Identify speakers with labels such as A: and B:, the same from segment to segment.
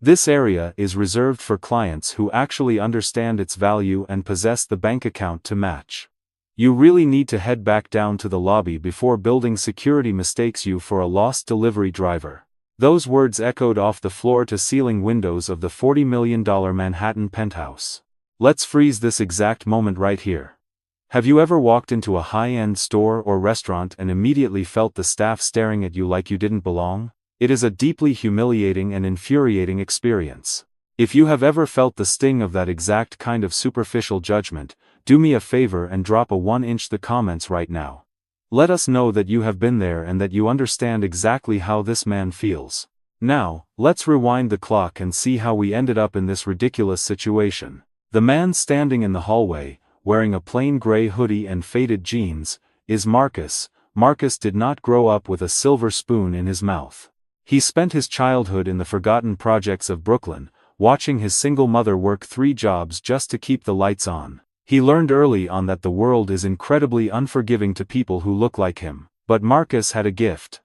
A: This area is reserved for clients who actually understand its value and possess the bank account to match. You really need to head back down to the lobby before building security mistakes you for a lost delivery driver." Those words echoed off the floor-to-ceiling windows of the $40 million Manhattan penthouse. Let's freeze this exact moment right here. Have you ever walked into a high-end store or restaurant and immediately felt the staff staring at you like you didn't belong? It is a deeply humiliating and infuriating experience. If you have ever felt the sting of that exact kind of superficial judgment, do me a favor and drop a 1-inch the comments right now. Let us know that you have been there and that you understand exactly how this man feels. Now, let's rewind the clock and see how we ended up in this ridiculous situation. The man standing in the hallway, wearing a plain gray hoodie and faded jeans, is Marcus. Marcus did not grow up with a silver spoon in his mouth. He spent his childhood in the forgotten projects of Brooklyn, watching his single mother work 3 jobs just to keep the lights on. He learned early on that the world is incredibly unforgiving to people who look like him. But Marcus had a gift.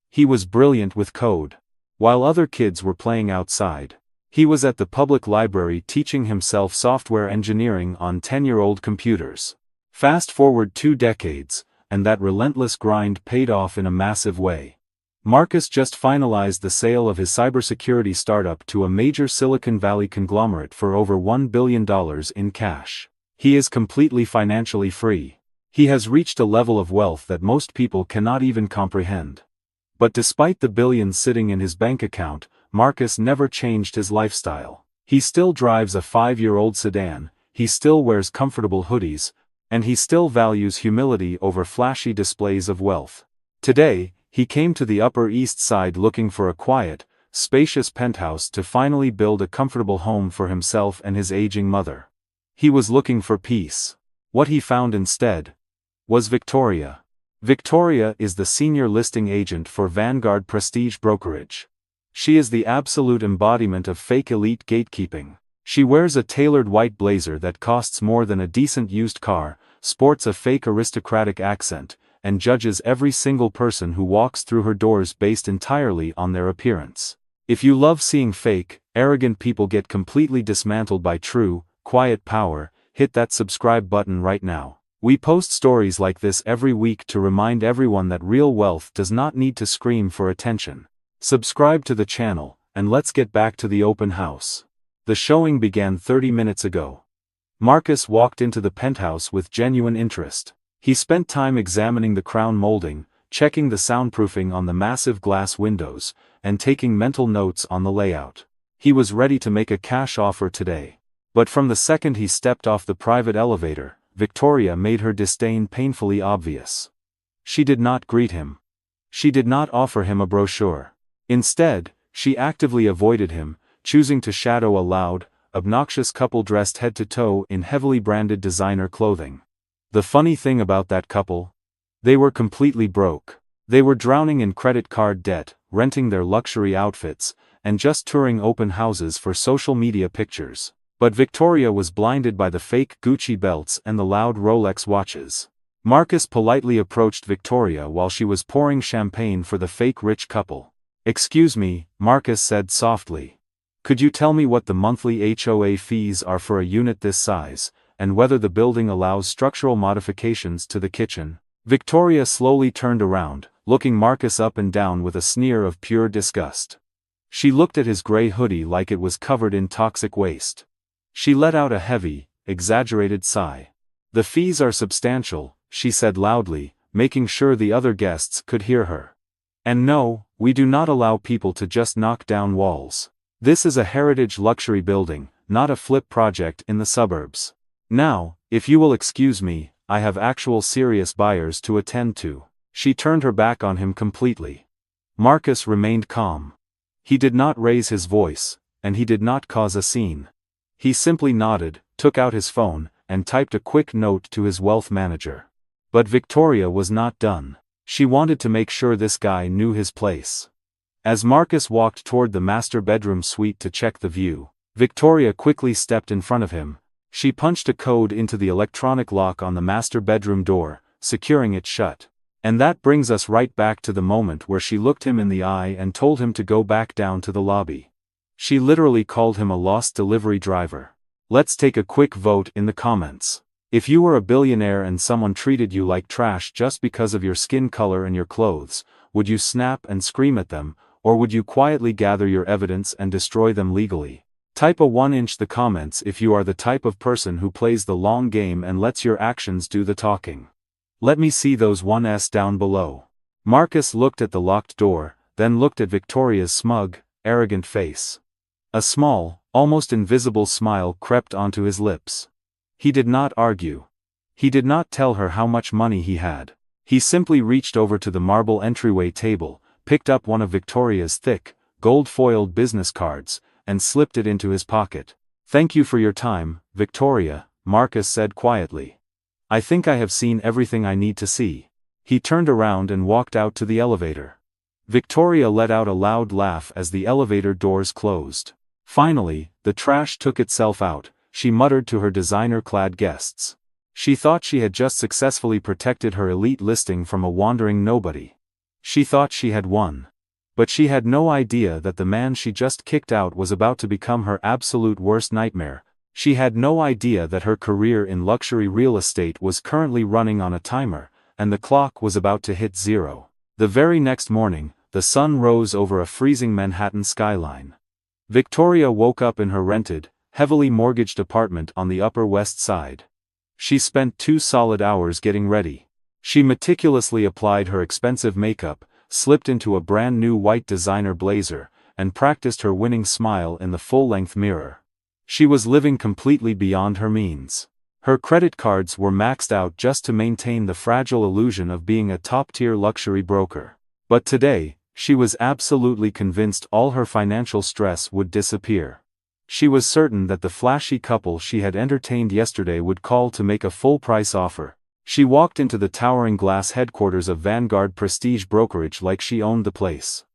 A: He was brilliant with code. While other kids were playing outside, he was at the public library teaching himself software engineering on 10-year-old computers. Fast forward 2 decades, and that relentless grind paid off in a massive way. Marcus just finalized the sale of his cybersecurity startup to a major Silicon Valley conglomerate for over $1 billion in cash. He is completely financially free. He has reached a level of wealth that most people cannot even comprehend. But despite the billions sitting in his bank account, Marcus never changed his lifestyle. He still drives a 5-year-old sedan, he still wears comfortable hoodies, and he still values humility over flashy displays of wealth. Today, he came to the Upper East Side looking for a quiet, spacious penthouse to finally build a comfortable home for himself and his aging mother. He was looking for peace. What he found instead was Victoria. Victoria is the senior listing agent for Vanguard Prestige Brokerage. She is the absolute embodiment of fake elite gatekeeping. She wears a tailored white blazer that costs more than a decent used car, sports a fake aristocratic accent, and judges every single person who walks through her doors based entirely on their appearance. If you love seeing fake, arrogant people get completely dismantled by true, quiet power, hit that subscribe button right now. We post stories like this every week to remind everyone that real wealth does not need to scream for attention. Subscribe to the channel, and let's get back to the open house. The showing began 30 minutes ago. Marcus walked into the penthouse with genuine interest. He spent time examining the crown molding, checking the soundproofing on the massive glass windows, and taking mental notes on the layout. He was ready to make a cash offer today. But from the second he stepped off the private elevator, Victoria made her disdain painfully obvious. She did not greet him. She did not offer him a brochure. Instead, she actively avoided him, choosing to shadow a loud, obnoxious couple dressed head to toe in heavily branded designer clothing. The funny thing about that couple? They were completely broke. They were drowning in credit card debt, renting their luxury outfits, and just touring open houses for social media pictures. But Victoria was blinded by the fake Gucci belts and the loud Rolex watches. Marcus politely approached Victoria while she was pouring champagne for the fake rich couple. "Excuse me," Marcus said softly. "Could you tell me what the monthly HOA fees are for a unit this size, and whether the building allows structural modifications to the kitchen?" Victoria slowly turned around, looking Marcus up and down with a sneer of pure disgust. She looked at his gray hoodie like it was covered in toxic waste. She let out a heavy, exaggerated sigh. "The fees are substantial," she said loudly, making sure the other guests could hear her. "And no, we do not allow people to just knock down walls. This is a heritage luxury building, not a flip project in the suburbs. Now, if you will excuse me, I have actual serious buyers to attend to." She turned her back on him completely. Marcus remained calm. He did not raise his voice, and he did not cause a scene. He simply nodded, took out his phone, and typed a quick note to his wealth manager. But Victoria was not done. She wanted to make sure this guy knew his place. As Marcus walked toward the master bedroom suite to check the view, Victoria quickly stepped in front of him. She punched a code into the electronic lock on the master bedroom door, securing it shut. And that brings us right back to the moment where she looked him in the eye and told him to go back down to the lobby. She literally called him a lost delivery driver. Let's take a quick vote in the comments. If you were a billionaire and someone treated you like trash just because of your skin color and your clothes, would you snap and scream at them, or would you quietly gather your evidence and destroy them legally? Type a 1 in the comments if you are the type of person who plays the long game and lets your actions do the talking. Let me see those 1s down below. Marcus looked at the locked door, then looked at Victoria's smug, arrogant face. A small, almost invisible smile crept onto his lips. He did not argue. He did not tell her how much money he had. He simply reached over to the marble entryway table, picked up one of Victoria's thick, gold-foiled business cards, and slipped it into his pocket. "Thank you for your time, Victoria," Marcus said quietly. "I think I have seen everything I need to see." He turned around and walked out to the elevator. Victoria let out a loud laugh as the elevator doors closed. Finally, the trash took itself out, she muttered to her designer-clad guests. She thought she had just successfully protected her elite listing from a wandering nobody. She thought she had won. But she had no idea that the man she just kicked out was about to become her absolute worst nightmare. She had no idea that her career in luxury real estate was currently running on a timer, and the clock was about to hit 0. The very next morning, the sun rose over a freezing Manhattan skyline. Victoria woke up in her rented, heavily mortgaged apartment on the Upper West Side. She spent 2 solid hours getting ready. She meticulously applied her expensive makeup, slipped into a brand new white designer blazer, and practiced her winning smile in the full-length mirror. She was living completely beyond her means. Her credit cards were maxed out just to maintain the fragile illusion of being a top-tier luxury broker. But today, she was absolutely convinced all her financial stress would disappear. She was certain that the flashy couple she had entertained yesterday would call to make a full-price offer. She walked into the towering glass headquarters of Vanguard Prestige Brokerage like she owned the place.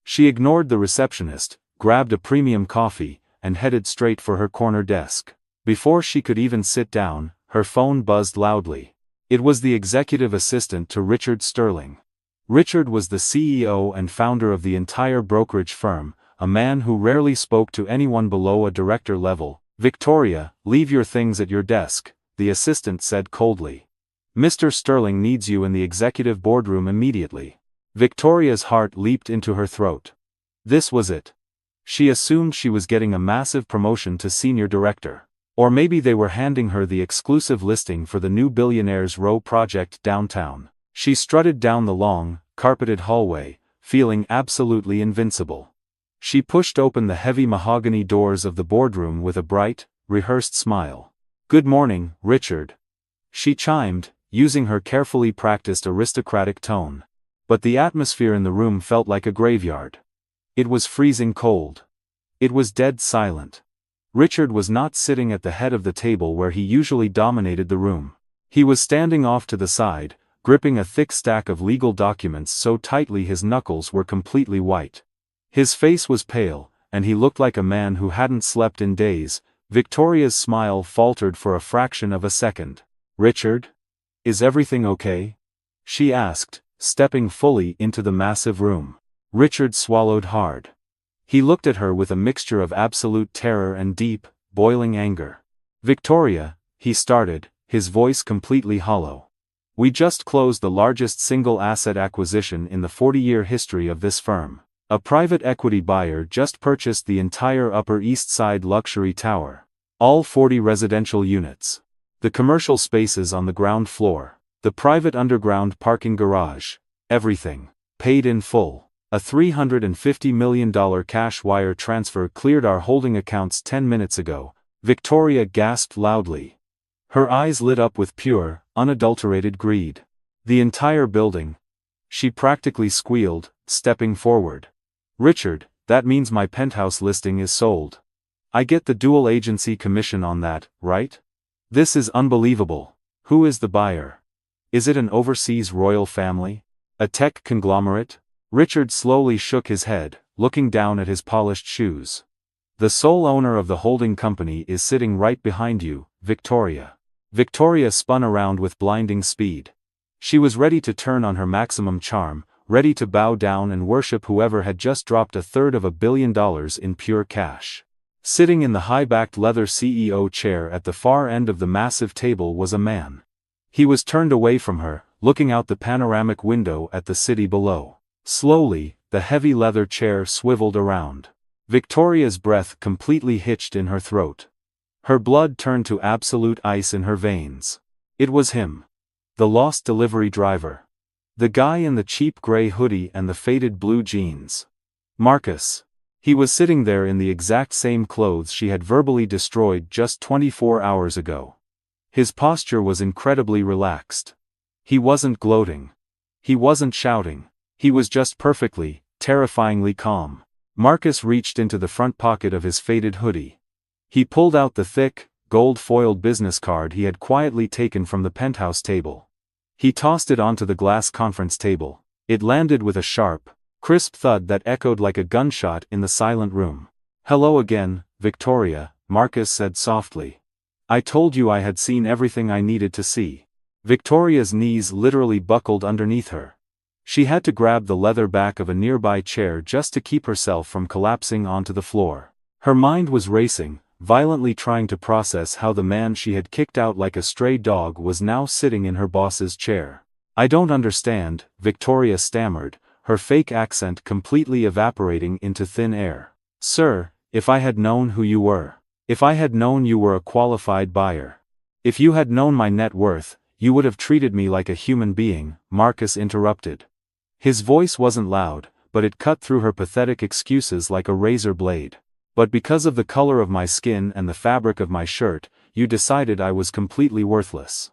A: She ignored the receptionist, grabbed a premium coffee, and headed straight for her corner desk. Before she could even sit down, her phone buzzed loudly. It was the executive assistant to Richard Sterling. Richard was the CEO and founder of the entire brokerage firm, a man who rarely spoke to anyone below a director level. "Victoria, leave your things at your desk," the assistant said coldly. "Mr. Sterling needs you in the executive boardroom immediately." Victoria's heart leaped into her throat. This was it. She assumed she was getting a massive promotion to senior director. Or maybe they were handing her the exclusive listing for the new Billionaire's Row project downtown. She strutted down the long, carpeted hallway, feeling absolutely invincible. She pushed open the heavy mahogany doors of the boardroom with a bright, rehearsed smile. "Good morning, Richard," she chimed, using her carefully practiced aristocratic tone. But the atmosphere in the room felt like a graveyard. It was freezing cold. It was dead silent. Richard was not sitting at the head of the table where he usually dominated the room. He was standing off to the side, gripping a thick stack of legal documents so tightly his knuckles were completely white. His face was pale, and he looked like a man who hadn't slept in days. Victoria's smile faltered for a fraction of a second. "Richard? Is everything okay?" she asked, stepping fully into the massive room. Richard swallowed hard. He looked at her with a mixture of absolute terror and deep, boiling anger. "Victoria," he started, his voice completely hollow. "We just closed the largest single asset acquisition in the 40-year history of this firm. A private equity buyer just purchased the entire Upper East Side luxury tower. All 40 residential units. The commercial spaces on the ground floor. The private underground parking garage. Everything. Paid in full. A $350 million cash wire transfer cleared our holding accounts 10 minutes ago." Victoria gasped loudly. Her eyes lit up with pure, unadulterated greed. "The entire building?" she practically squealed, stepping forward. "Richard, that means my penthouse listing is sold. I get the dual agency commission on that, right? This is unbelievable. Who is the buyer? Is it an overseas royal family? A tech conglomerate?" Richard slowly shook his head, looking down at his polished shoes. "The sole owner of the holding company is sitting right behind you, Victoria." Victoria spun around with blinding speed. She was ready to turn on her maximum charm, ready to bow down and worship whoever had just dropped $250 million in pure cash. Sitting in the high-backed leather CEO chair at the far end of the massive table was a man. He was turned away from her, looking out the panoramic window at the city below. Slowly, the heavy leather chair swiveled around. Victoria's breath completely hitched in her throat. Her blood turned to absolute ice in her veins. It was him. The lost delivery driver. The guy in the cheap gray hoodie and the faded blue jeans. Marcus. He was sitting there in the exact same clothes she had verbally destroyed just 24 hours ago. His posture was incredibly relaxed. He wasn't gloating. He wasn't shouting. He was just perfectly, terrifyingly calm. Marcus reached into the front pocket of his faded hoodie. He pulled out the thick, gold-foiled business card he had quietly taken from the penthouse table. He tossed it onto the glass conference table. It landed with a sharp, crisp thud that echoed like a gunshot in the silent room. "Hello again, Victoria," Marcus said softly. "I told you I had seen everything I needed to see." Victoria's knees literally buckled underneath her. She had to grab the leather back of a nearby chair just to keep herself from collapsing onto the floor. Her mind was racing, violently trying to process how the man she had kicked out like a stray dog was now sitting in her boss's chair. "I don't understand," Victoria stammered, her fake accent completely evaporating into thin air. "Sir, if I had known who you were. If I had known you were a qualified buyer. If you had known my net worth, you would have treated me like a human being," Marcus interrupted. His voice wasn't loud, but it cut through her pathetic excuses like a razor blade. "But because of the color of my skin and the fabric of my shirt, you decided I was completely worthless.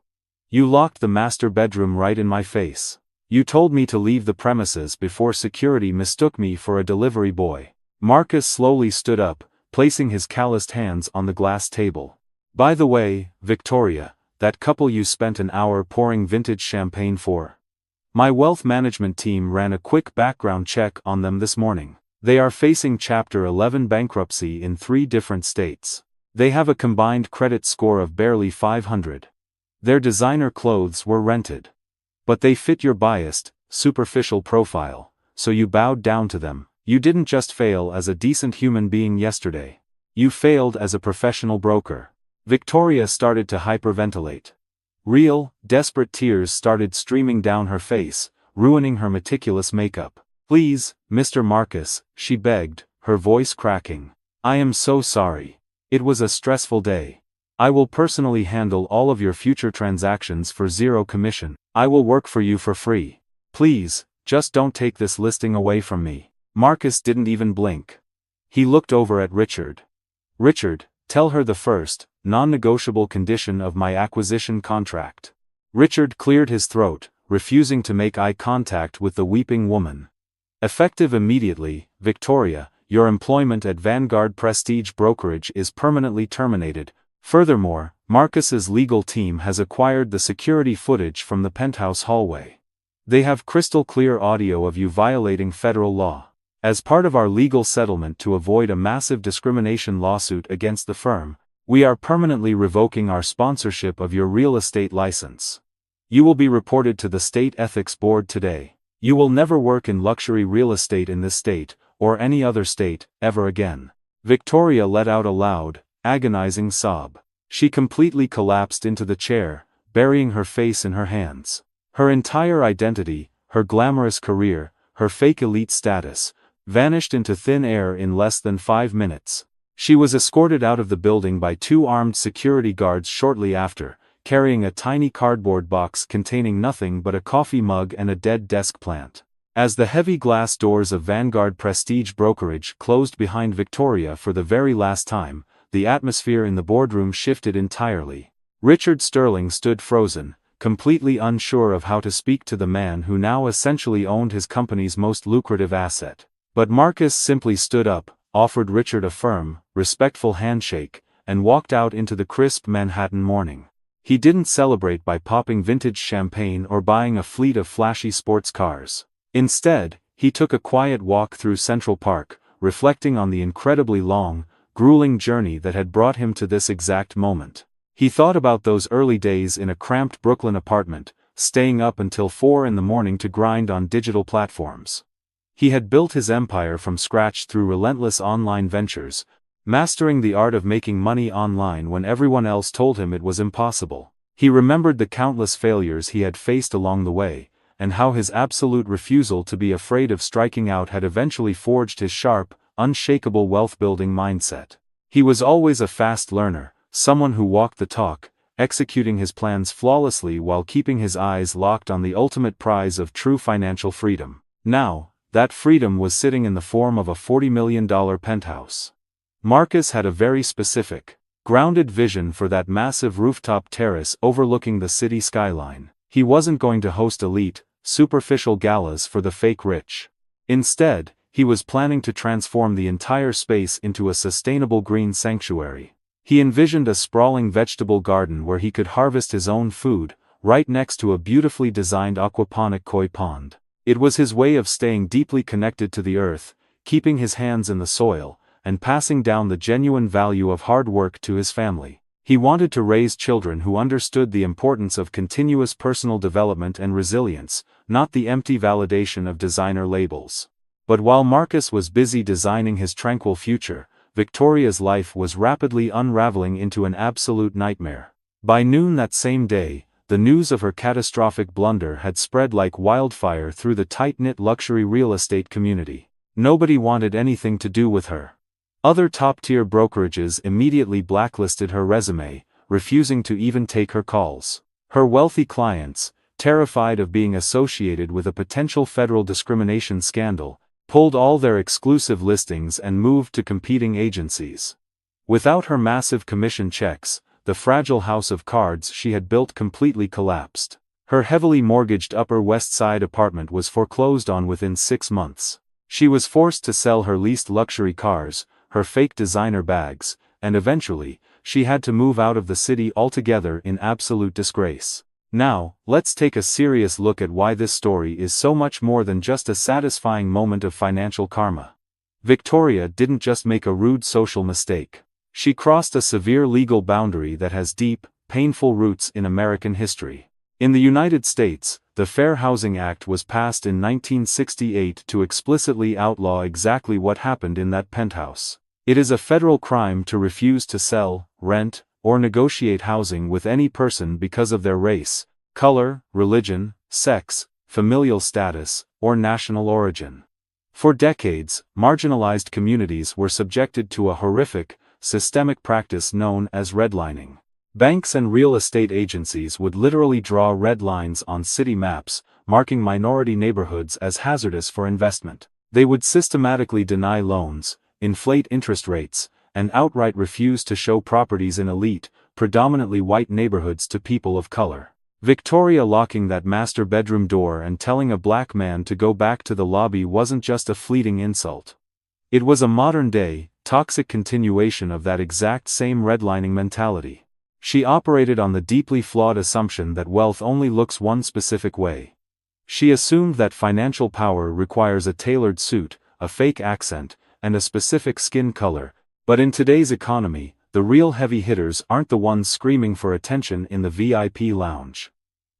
A: You locked the master bedroom right in my face. You told me to leave the premises before security mistook me for a delivery boy." Marcus slowly stood up, placing his calloused hands on the glass table. "By the way, Victoria, that couple you spent an hour pouring vintage champagne for? My wealth management team ran a quick background check on them this morning. They are facing Chapter 11 bankruptcy in 3 different states. They have a combined credit score of barely 500. Their designer clothes were rented. But they fit your biased, superficial profile, so you bowed down to them. You didn't just fail as a decent human being yesterday. You failed as a professional broker." Victoria started to hyperventilate. Real, desperate tears started streaming down her face, ruining her meticulous makeup. "Please, Mr. Marcus," she begged, her voice cracking. "I am so sorry. It was a stressful day. I will personally handle all of your future transactions for 0 commission. I will work for you for free. Please, just don't take this listing away from me." Marcus didn't even blink. He looked over at Richard. "Richard, tell her the first, non-negotiable condition of my acquisition contract." Richard cleared his throat, refusing to make eye contact with the weeping woman. "Effective immediately, Victoria, your employment at Vanguard Prestige Brokerage is permanently terminated. Furthermore, Marcus's legal team has acquired the security footage from the penthouse hallway. They have crystal clear audio of you violating federal law. As part of our legal settlement to avoid a massive discrimination lawsuit against the firm, we are permanently revoking our sponsorship of your real estate license. You will be reported to the state ethics board today. You will never work in luxury real estate in this state, or any other state, ever again." Victoria let out a loud, agonizing sob. She completely collapsed into the chair, burying her face in her hands. Her entire identity, her glamorous career, her fake elite status, vanished into thin air in less than 5 minutes. She was escorted out of the building by 2 armed security guards shortly after, carrying a tiny cardboard box containing nothing but a coffee mug and a dead desk plant. As the heavy glass doors of Vanguard Prestige Brokerage closed behind Victoria for the very last time, the atmosphere in the boardroom shifted entirely. Richard Sterling stood frozen, completely unsure of how to speak to the man who now essentially owned his company's most lucrative asset. But Marcus simply stood up, offered Richard a firm, respectful handshake, and walked out into the crisp Manhattan morning. He didn't celebrate by popping vintage champagne or buying a fleet of flashy sports cars. Instead, he took a quiet walk through Central Park, reflecting on the incredibly long, grueling journey that had brought him to this exact moment. He thought about those early days in a cramped Brooklyn apartment, staying up until 4 in the morning to grind on digital platforms. He had built his empire from scratch through relentless online ventures, mastering the art of making money online when everyone else told him it was impossible. He remembered the countless failures he had faced along the way, and how his absolute refusal to be afraid of striking out had eventually forged his sharp, unshakable wealth-building mindset. He was always a fast learner, someone who walked the talk, executing his plans flawlessly while keeping his eyes locked on the ultimate prize of true financial freedom. Now, that freedom was sitting in the form of a $40 million penthouse. Marcus had a very specific, grounded vision for that massive rooftop terrace overlooking the city skyline. He wasn't going to host elite, superficial galas for the fake rich. Instead, he was planning to transform the entire space into a sustainable green sanctuary. He envisioned a sprawling vegetable garden where he could harvest his own food, right next to a beautifully designed aquaponic koi pond. It was his way of staying deeply connected to the earth, keeping his hands in the soil, and passing down the genuine value of hard work to his family. He wanted to raise children who understood the importance of continuous personal development and resilience, not the empty validation of designer labels. But while Marcus was busy designing his tranquil future, Victoria's life was rapidly unraveling into an absolute nightmare. By noon that same day, the news of her catastrophic blunder had spread like wildfire through the tight-knit luxury real estate community. Nobody wanted anything to do with her. Other top-tier brokerages immediately blacklisted her resume, refusing to even take her calls. Her wealthy clients, terrified of being associated with a potential federal discrimination scandal, pulled all their exclusive listings and moved to competing agencies. Without her massive commission checks, the fragile house of cards she had built completely collapsed. Her heavily mortgaged Upper West Side apartment was foreclosed on within 6 months. She was forced to sell her leased luxury cars, her fake designer bags, and eventually, she had to move out of the city altogether in absolute disgrace. Now, let's take a serious look at why this story is so much more than just a satisfying moment of financial karma. Victoria didn't just make a rude social mistake. She crossed a severe legal boundary that has deep, painful roots in American history. In the United States, the Fair Housing Act was passed in 1968 to explicitly outlaw exactly what happened in that penthouse. It is a federal crime to refuse to sell, rent, or negotiate housing with any person because of their race, color, religion, sex, familial status, or national origin. For decades, marginalized communities were subjected to a horrific, systemic practice known as redlining. Banks and real estate agencies would literally draw red lines on city maps, marking minority neighborhoods as hazardous for investment. They would systematically deny loans, inflate interest rates, and outright refuse to show properties in elite, predominantly white neighborhoods to people of color. Victoria locking that master bedroom door and telling a black man to go back to the lobby wasn't just a fleeting insult. It was a modern-day, toxic continuation of that exact same redlining mentality. She operated on the deeply flawed assumption that wealth only looks one specific way. She assumed that financial power requires a tailored suit, a fake accent, and a specific skin color, but in today's economy, the real heavy hitters aren't the ones screaming for attention in the VIP lounge.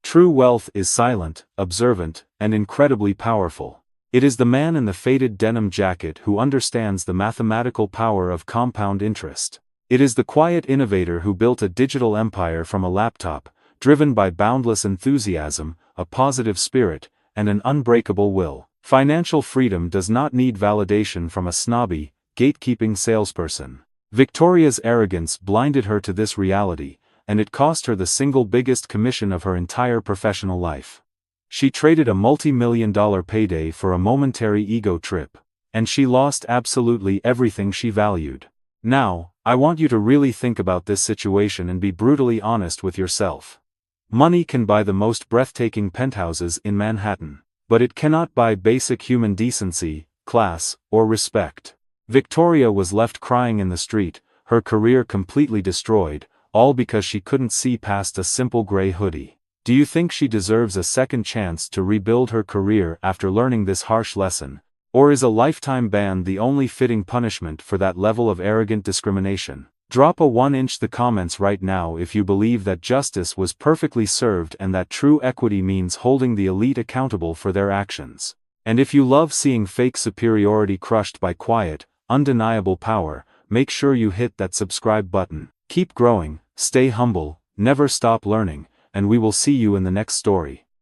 A: True wealth is silent, observant, and incredibly powerful. It is the man in the faded denim jacket who understands the mathematical power of compound interest. It is the quiet innovator who built a digital empire from a laptop, driven by boundless enthusiasm, a positive spirit, and an unbreakable will. Financial freedom does not need validation from a snobby, gatekeeping salesperson. Victoria's arrogance blinded her to this reality, and it cost her the single biggest commission of her entire professional life. She traded a multi-million-dollar payday for a momentary ego trip, and she lost absolutely everything she valued. Now, I want you to really think about this situation and be brutally honest with yourself. Money can buy the most breathtaking penthouses in Manhattan, but it cannot buy basic human decency, class, or respect. Victoria was left crying in the street, her career completely destroyed, all because she couldn't see past a simple gray hoodie. Do you think she deserves a second chance to rebuild her career after learning this harsh lesson, or is a lifetime ban the only fitting punishment for that level of arrogant discrimination? Drop a 1-inch the comments right now if you believe that justice was perfectly served and that true equity means holding the elite accountable for their actions. And if you love seeing fake superiority crushed by quiet, undeniable power, make sure you hit that subscribe button. Keep growing, stay humble, never stop learning, and we will see you in the next story.